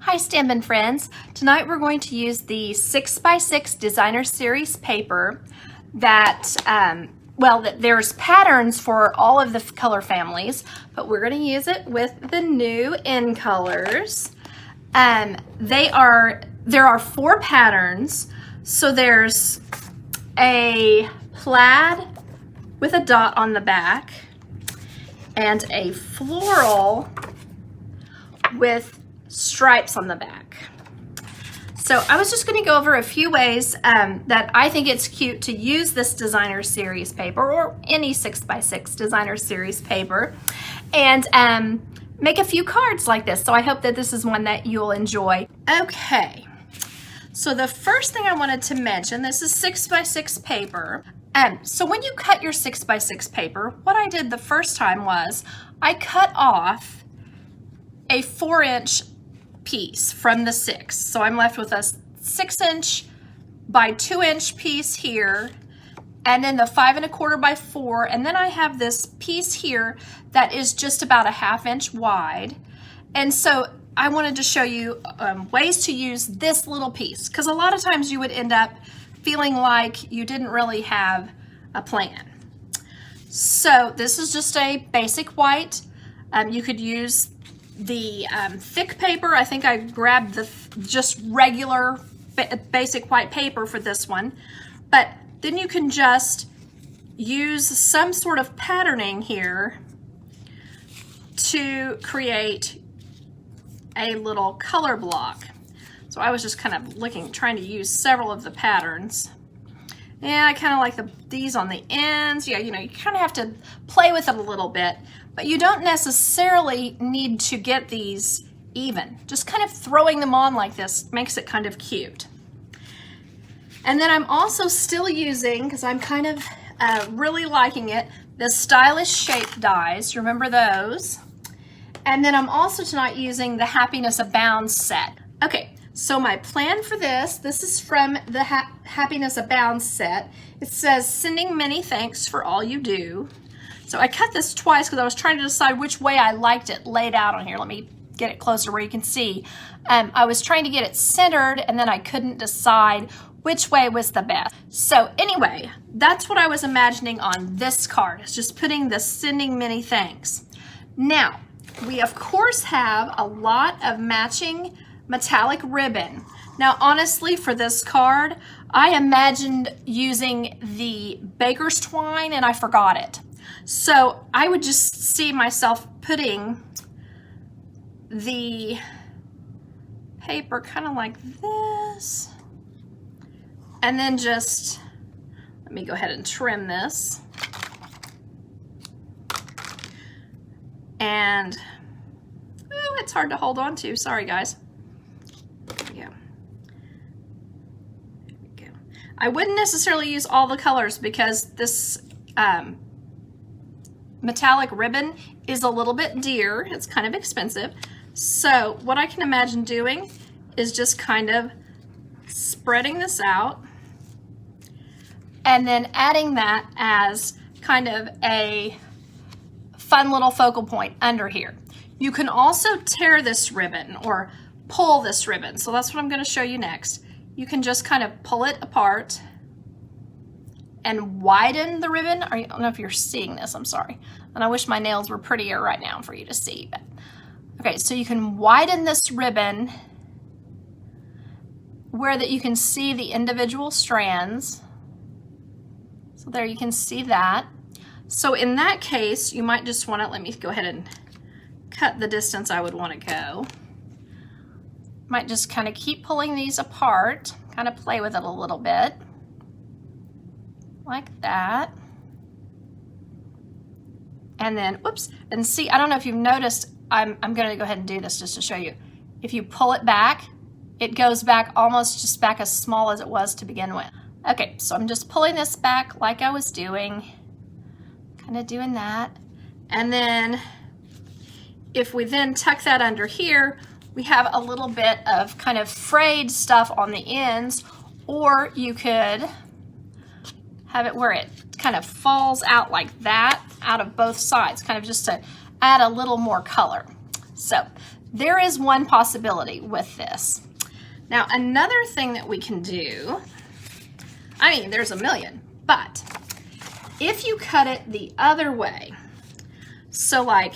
Hi Stampin' friends. Tonight we're going to use the 6x6 Designer Series paper that, there's patterns for all of the color families, but we're going to use it with the new in colors. There are 4 patterns. So there's a plaid with a dot on the back and a floral with stripes on the back. So I was just going to go over a few ways that I think it's cute to use this Designer Series paper or any 6x6 Designer Series paper and make a few cards like this. So I hope that this is one that you'll enjoy. Okay, so the first thing I wanted to mention, this is 6x6 paper. So when you cut your 6x6 paper, what I did the first time was I cut off a 4-inch piece from the 6. So I'm left with a 6-inch by 2-inch piece here, and then the 5 1/4 by 4, and then I have this piece here that is just about a 1/2 inch wide. And so I wanted to show you ways to use this little piece, because a lot of times you would end up feeling like you didn't really have a plan. So this is just a basic white. You could use the thick paper. I think I grabbed the just regular basic white paper for this one, but then you can just use some sort of patterning here to create a little color block. So I was just kind of trying to use several of the patterns. Yeah, I kind of like these on the ends. Yeah, you kind of have to play with it a little bit, but you don't necessarily need to get these even. Just kind of throwing them on like this makes it kind of cute. And then I'm also still using, because I'm kind of really liking it, the Stylish Shape dies. Remember those? And then I'm also tonight using the Happiness Abounds set. Okay. So my plan for this is from the Happiness Abounds set. It says, sending many thanks for all you do. So I cut this twice because I was trying to decide which way I liked it laid out on here. Let me get it closer where you can see. I was trying to get it centered and then I couldn't decide which way was the best. So anyway, that's what I was imagining on this card. It's just putting the sending many thanks. Now, we of course have a lot of matching metallic ribbon. Now honestly, for this card I imagined using the baker's twine and I forgot it. So I would just see myself putting the paper kind of like this, and then just let me go ahead and trim this, and it's hard to hold on to, sorry guys. I wouldn't necessarily use all the colors because this metallic ribbon is a little bit dear. It's kind of expensive. So what I can imagine doing is just kind of spreading this out and then adding that as kind of a fun little focal point under here. You can also tear this ribbon or pull this ribbon. So that's what I'm going to show you next. You can just kind of pull it apart and widen the ribbon. I don't know if you're seeing this, I'm sorry. And I wish my nails were prettier right now for you to see. But okay, so you can widen this ribbon where that you can see the individual strands. So there you can see that. So in that case, you might just want to, let me go ahead and cut the distance I would want to go. Might just kind of keep pulling these apart, kind of play with it a little bit, like that. And then, whoops, and see, I don't know if you've noticed, I'm gonna go ahead and do this just to show you. If you pull it back, it goes back almost just back as small as it was to begin with. Okay, so I'm just pulling this back like I was doing, kind of doing that. And then if we then tuck that under here, we have a little bit of kind of frayed stuff on the ends, or you could have it where it kind of falls out like that out of both sides, kind of just to add a little more color. So there is one possibility with this. Now, another thing that we can do, I mean, there's a million, but if you cut it the other way, so like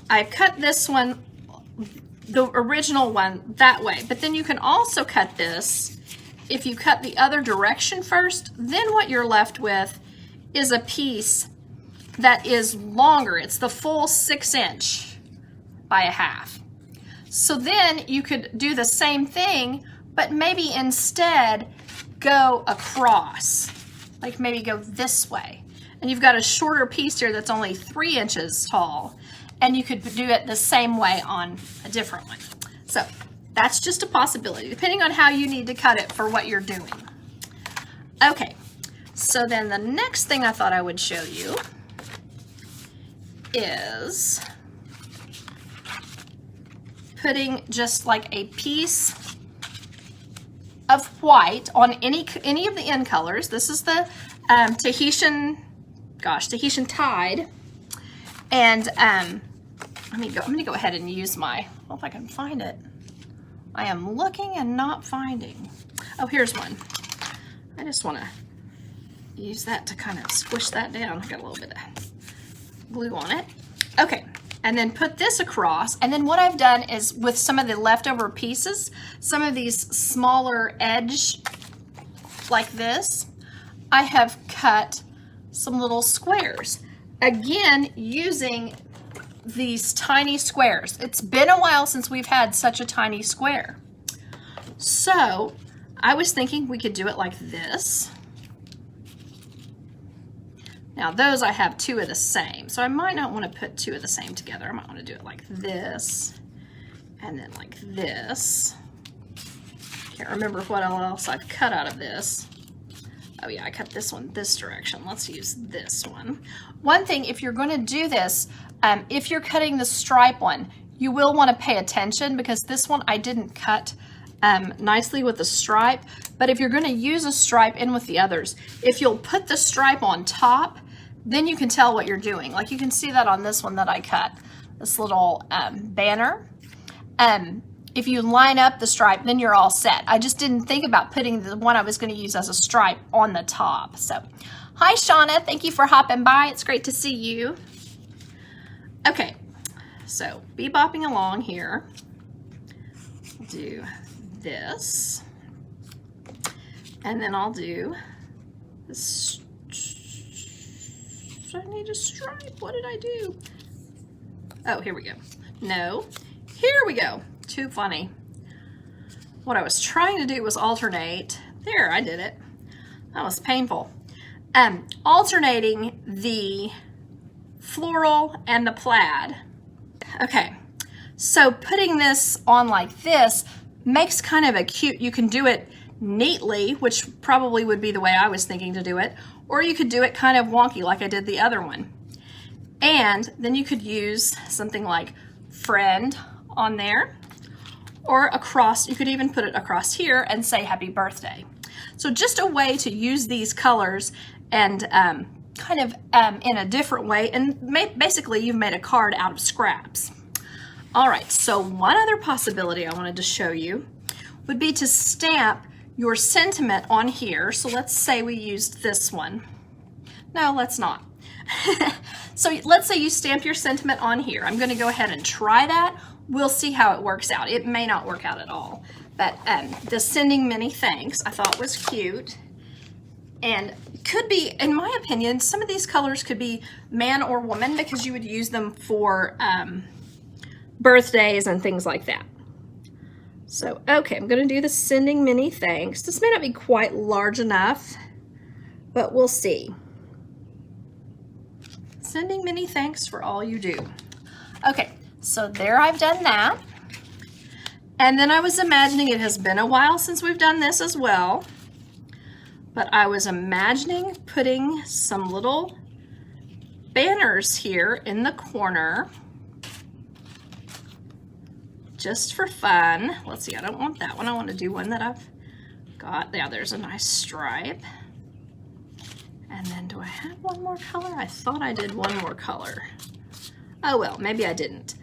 I cut this one, the original one, that way, but then you can also cut this. If you cut the other direction first, then what you're left with is a piece that is longer. It's the full 6" by 1/2. So then you could do the same thing, but maybe instead go across, like maybe go this way. And you've got a shorter piece here that's only 3 inches tall, and you could do it the same way on a different one. So that's just a possibility, depending on how you need to cut it for what you're doing. Okay, so then the next thing I thought I would show you is putting just like a piece of white on any of the end colors. This is the Tahitian Tide. And I'm gonna go ahead and use my, well, if I can find it. I am looking and not finding. Oh, here's one. I just wanna use that to kind of squish that down. I've got a little bit of glue on it. Okay, and then put this across. And then what I've done is with some of the leftover pieces, some of these smaller edge like this, I have cut some little squares. Again, using these tiny squares. It's been a while since we've had such a tiny square. So I was thinking we could do it like this. Now those I have 2 of the same, so I might not want to put 2 of the same together. I might want to do it like this, and then like this. Can't remember what else I've cut out of this. Oh yeah, I cut this one this direction. Let's use this one. One thing, if you're going to do this, if you're cutting the stripe one, you will want to pay attention, because this one I didn't cut nicely with the stripe. But if you're going to use a stripe in with the others, if you'll put the stripe on top, then you can tell what you're doing. Like you can see that on this one that I cut, this little banner. If you line up the stripe, then you're all set. I just didn't think about putting the one I was going to use as a stripe on the top. So, hi Shauna, thank you for hopping by. It's great to see you. Okay, so bebopping along here. I'll do this, and then I'll do this. I need a stripe. What did I do? Oh, here we go. No, here we go. Too funny. What I was trying to do was alternate. There, I did it. That was painful. Alternating the floral and the plaid. Okay, so putting this on like this makes kind of a cute, you can do it neatly, which probably would be the way I was thinking to do it, or you could do it kind of wonky like I did the other one. And then you could use something like friend on there, or across, you could even put it across here and say happy birthday. So just a way to use these colors and kind of in a different way, and basically you've made a card out of scraps. All right, so one other possibility I wanted to show you would be to stamp your sentiment on here. So let's say we used this one. No, let's not. So let's say you stamp your sentiment on here. I'm going to go ahead and try that. We'll see how it works out. It may not work out at all. But the sending many thanks I thought was cute. And could be, in my opinion, some of these colors could be man or woman, because you would use them for birthdays and things like that. So, okay, I'm going to do the sending many thanks. This may not be quite large enough, but we'll see. Sending many thanks for all you do. Okay, so there I've done that. And then I was imagining, it has been a while since we've done this as well, but I was imagining putting some little banners here in the corner just for fun. Let's see, I don't want that one. I want to do one that I've got. Yeah, there's a nice stripe. And then do I have one more color? I thought I did one more color. Oh well, maybe I didn't.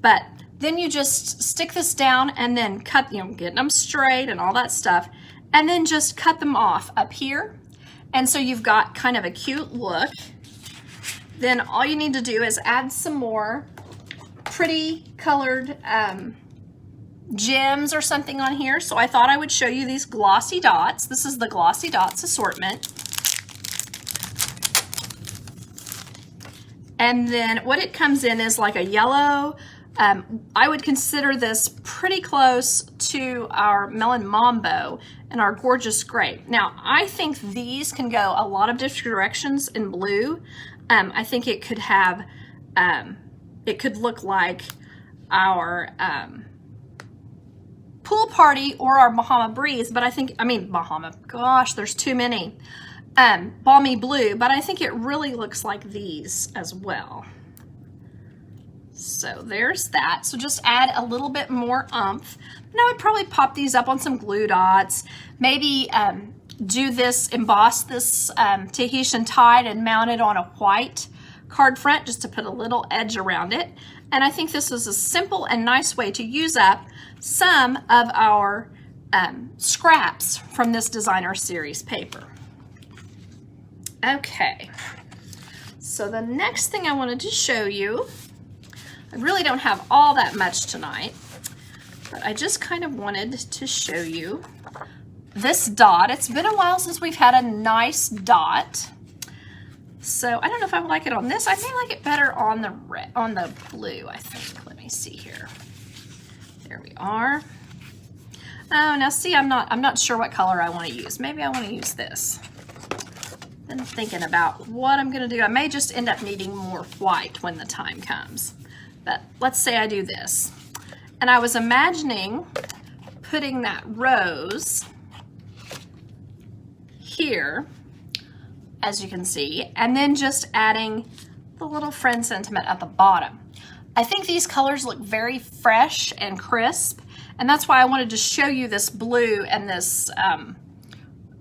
But then you just stick this down and then cut, getting them straight and all that stuff, and then just cut them off up here. And so you've got kind of a cute look. Then all you need to do is add some more pretty colored gems or something on here. So I thought I would show you these glossy dots. This is the Glossy Dots Assortment. And then what it comes in is like a yellow. I would consider this pretty close to our Melon Mambo and our Gorgeous Grape. Now, I think these can go a lot of different directions in blue. I think it could have, it could look like our Pool Party or our Bahama Breeze, but Bahama, gosh, there's too many. Balmy Blue, but I think it really looks like these as well. So there's that. So just add a little bit more oomph. And I would probably pop these up on some glue dots. Maybe emboss this Tahitian Tide and mount it on a white card front just to put a little edge around it. And I think this is a simple and nice way to use up some of our scraps from this designer series paper. Okay, so the next thing I wanted to show you, I really don't have all that much tonight, but I just kind of wanted to show you this dot. It's been a while since we've had a nice dot. So I don't know if I would like it on this. I may like it better on the red, on the blue, I think. Let me see here. There we are. Oh, now see, I'm not sure what color I want to use. Maybe I want to use this. Then thinking about what I'm going to do. I may just end up needing more white when the time comes. But let's say I do this. And I was imagining putting that rose here, as you can see, and then just adding the little friend sentiment at the bottom. I think these colors look very fresh and crisp, and that's why I wanted to show you this blue and this,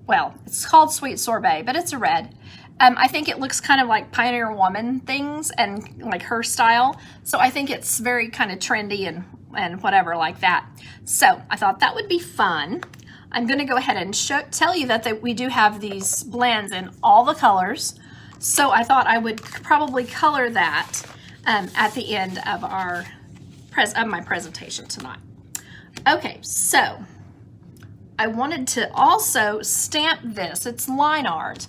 well, it's called Sweet Sorbet, but it's a red. I think it looks kind of like Pioneer Woman things and like her style, so I think it's very kind of trendy and whatever like that. So I thought that would be fun. I'm going to go ahead and tell you that we do have these blends in all the colors. So I thought I would probably color that at the end of my presentation tonight. Okay, so I wanted to also stamp this. It's line art,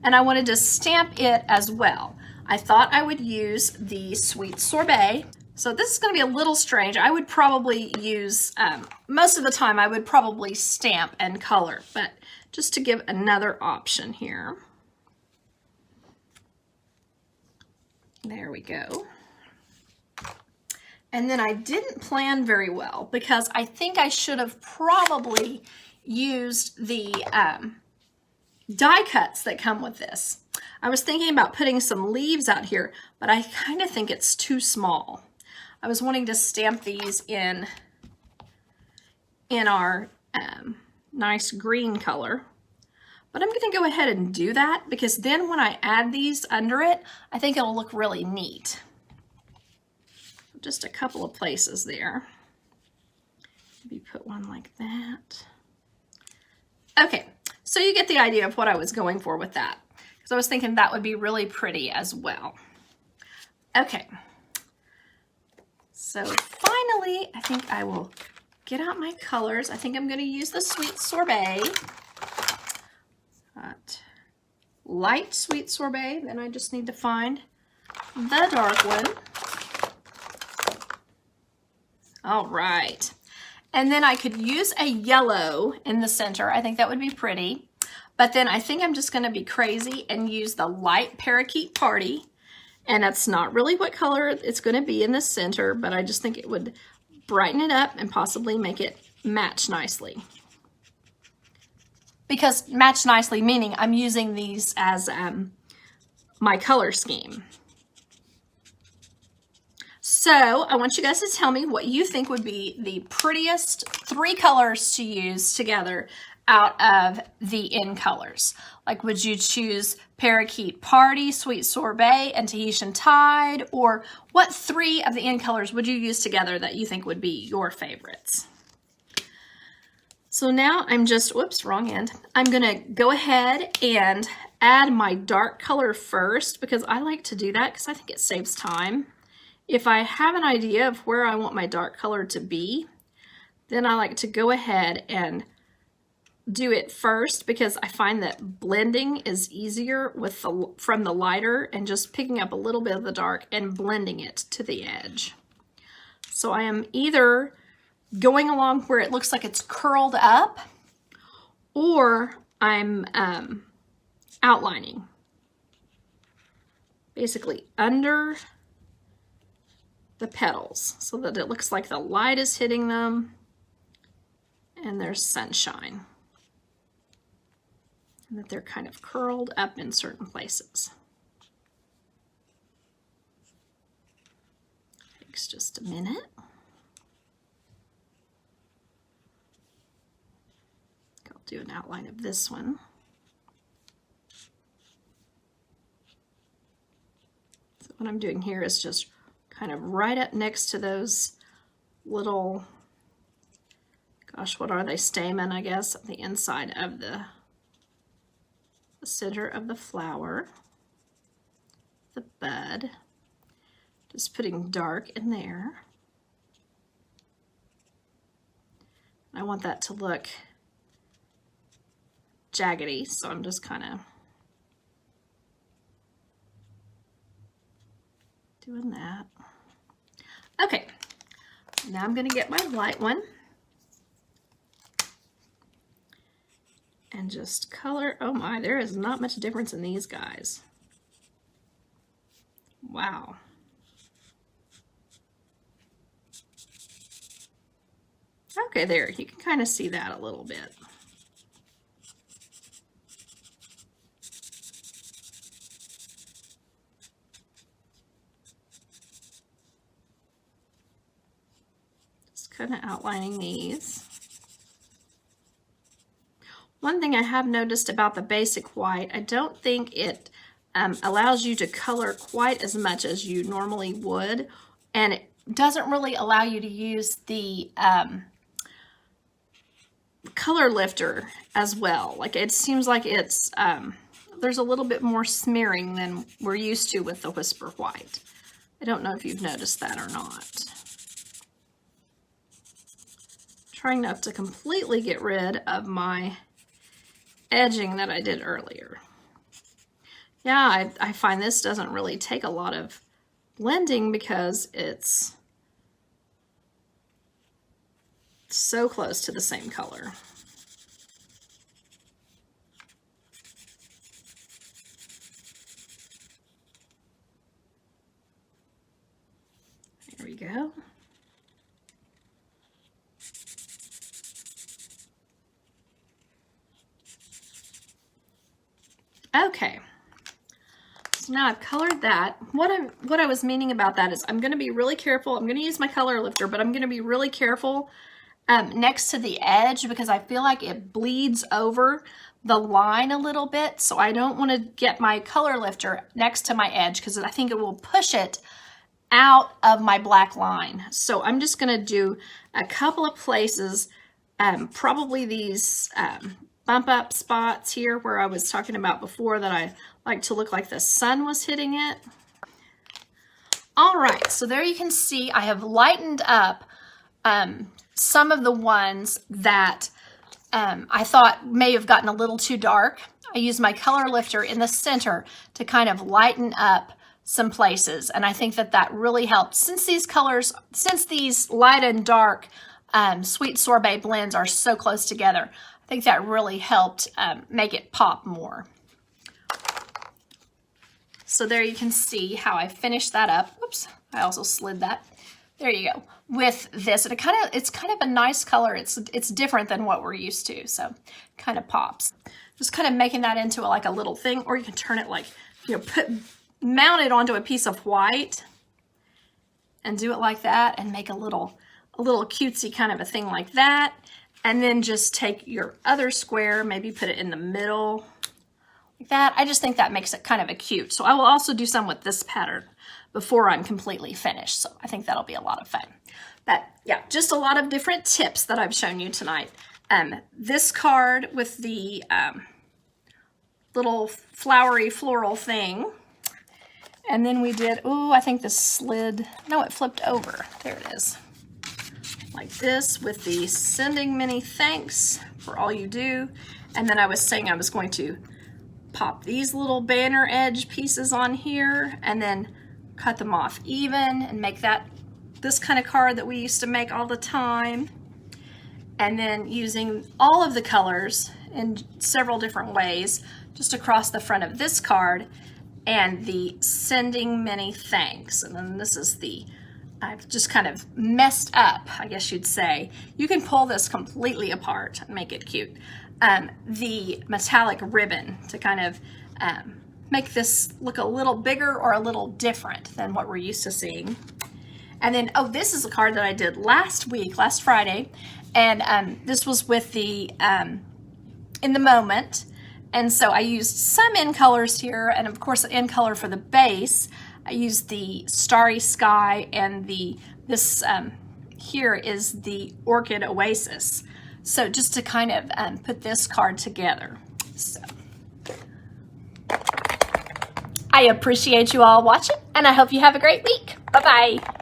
and I wanted to stamp it as well. I thought I would use the Sweet Sorbet. So this is going to be a little strange. I would probably use, most of the time I would probably stamp and color, but just to give another option here. There we go. And then I didn't plan very well because I think I should have probably used the die cuts that come with this. I was thinking about putting some leaves out here, but I kind of think it's too small. I was wanting to stamp these in our nice green color, but I'm going to go ahead and do that because then when I add these under it, I think it'll look really neat. Just a couple of places there. Maybe put one like that. Okay, so you get the idea of what I was going for with that, because I was thinking that would be really pretty as well. Okay. So finally, I think I will get out my colors. I think I'm going to use the Sweet Sorbet. Light Sweet Sorbet. Then I just need to find the dark one. All right. And then I could use a yellow in the center. I think that would be pretty. But then I think I'm just going to be crazy and use the light Parakeet Party. And that's not really what color it's going to be in the center, but I just think it would brighten it up and possibly make it match nicely. Because match nicely meaning I'm using these as my color scheme. So I want you guys to tell me what you think would be the prettiest 3 colors to use together out of the in colors? Like, would you choose Parakeet Party, Sweet Sorbet, and Tahitian Tide? Or what 3 of the in colors would you use together that you think would be your favorites? So now I'm just, whoops, wrong end. I'm gonna go ahead and add my dark color first, because I like to do that because I think it saves time. If I have an idea of where I want my dark color to be, then I like to go ahead and do it first, because I find that blending is easier with from the lighter and just picking up a little bit of the dark and blending it to the edge. So I am either going along where it looks like it's curled up, or I'm outlining, basically under the petals, so that it looks like the light is hitting them and there's sunshine, and that they're kind of curled up in certain places. Takes just a minute. I'll do an outline of this one. So what I'm doing here is just kind of right up next to those little, gosh, what are they, stamen, I guess, on the inside of the center of the flower, the bud. Just putting dark in there. I want that to look jaggedy, so I'm just kind of doing that. Okay, now I'm going to get my light one and just color. Oh my, there is not much difference in these guys. Wow. Okay, there, you can kind of see that a little bit. Just kind of outlining these. One thing I have noticed about the basic white, I don't think it allows you to color quite as much as you normally would, and it doesn't really allow you to use the color lifter as well. Like, it seems like it's there's a little bit more smearing than we're used to with the Whisper White. I don't know if you've noticed that or not. Trying not to completely get rid of my edging that I did earlier. Yeah, I find this doesn't really take a lot of blending because it's so close to the same color. There we go. Okay, so now I've colored that. What I was meaning about that is I'm going to be really careful. I'm going to use my color lifter, but I'm going to be really careful next to the edge, because I feel like it bleeds over the line a little bit. So I don't want to get my color lifter next to my edge, because I think it will push it out of my black line. So I'm just going to do a couple of places, probably these bump up spots here where I was talking about before, that I like to look like the sun was hitting it. All right, so there you can see I have lightened up some of the ones that I thought may have gotten a little too dark. I used my color lifter in the center to kind of lighten up some places, and I think that that really helped. Since these colors, since these light and dark Sweet Sorbet blends are so close together, I think that really helped make it pop more. So there you can see how I finished that up. Whoops, I also slid that. There you go. With this, and it's kind of a nice color. It's different than what we're used to, so kind of pops. Just kind of making that into like a little thing, or you can turn it like, you know, mount it onto a piece of white and do it like that, and make a little cutesy kind of a thing like that. And then just take your other square, maybe put it in the middle like that. I just think that makes it kind of a cute. So I will also do some with this pattern before I'm completely finished. So I think that'll be a lot of fun. But yeah, just a lot of different tips that I've shown you tonight. This card with the little flowery floral thing. And then we did, ooh, I think this slid, no, it flipped over. There it is. Like this with the sending many thanks for all you do. And then I was saying I was going to pop these little banner edge pieces on here and then cut them off even and make that this kind of card that we used to make all the time. And then using all of the colors in several different ways just across the front of this card and the sending many thanks. And then this is the, I've just kind of messed up, I guess you'd say. You can pull this completely apart and make it cute. The metallic ribbon to kind of make this look a little bigger or a little different than what we're used to seeing. And then, oh, this is a card that I did last week, last Friday. And this was with the In the Moment. And so I used some in colors here, and of course in color for the base. I used the Starry Sky, and this here is the Orchid Oasis. So just to kind of put this card together. So I appreciate you all watching, and I hope you have a great week. Bye-bye.